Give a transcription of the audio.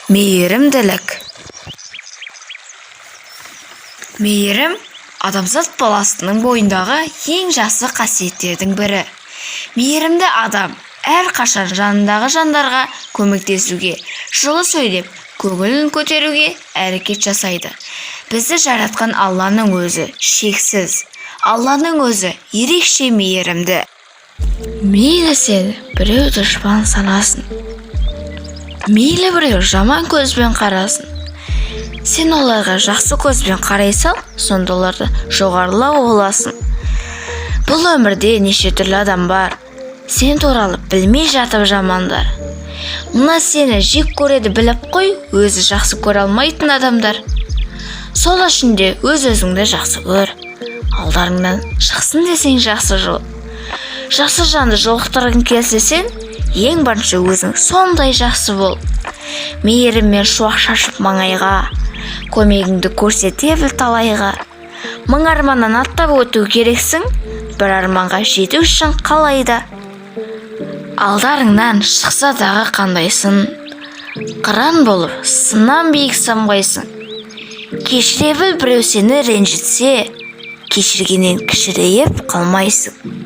Мейірімділік. Мейірім адамзат баласының бойындағы ең жақсы қасиеттердің бірі. Мейірімді адам әрқашан жанындағы жандарға көмектесуге, жылы сөйлеп, көңілін көтеруге әрекет жасайды. Бізді жаратқан Алланың өзі шексіз. Алланың өзі ерекше мейірімді. Мейлі сені біреу дұшпан санасын, мейлі біреу жаман көзбен қарасын, сен оларға жақсы көзбен қарай сал, сонда оларды жоғарылау боласың. Бұл өмірде неше түрлі адам бар, сен туралы білмей жатып жамандар. Мына сені жек көреді біліп қой, өзі жақсы көре алмайтын адамдар. Сол үшін де өз-өзіңді жақсы көр. Алдарыңнан шықсын десең жақсы жол. Жақсы жанды жолықтырғың келсе сен, ең бірінші өзің сондай жақсы бол. Мейіріммен шуақ шашып маңайға, көмегіңді көрсете біл талайға. Мың арманнан аттап өту керексің, бір арманға жету үшін қалайда. Алдарыңнан шықса дағы қандайсың, қыран болып сыннан биік самғайсың. Кешіре біл біреу сені ренжітсе, кешіргеннен кішірейіп қалмайсың.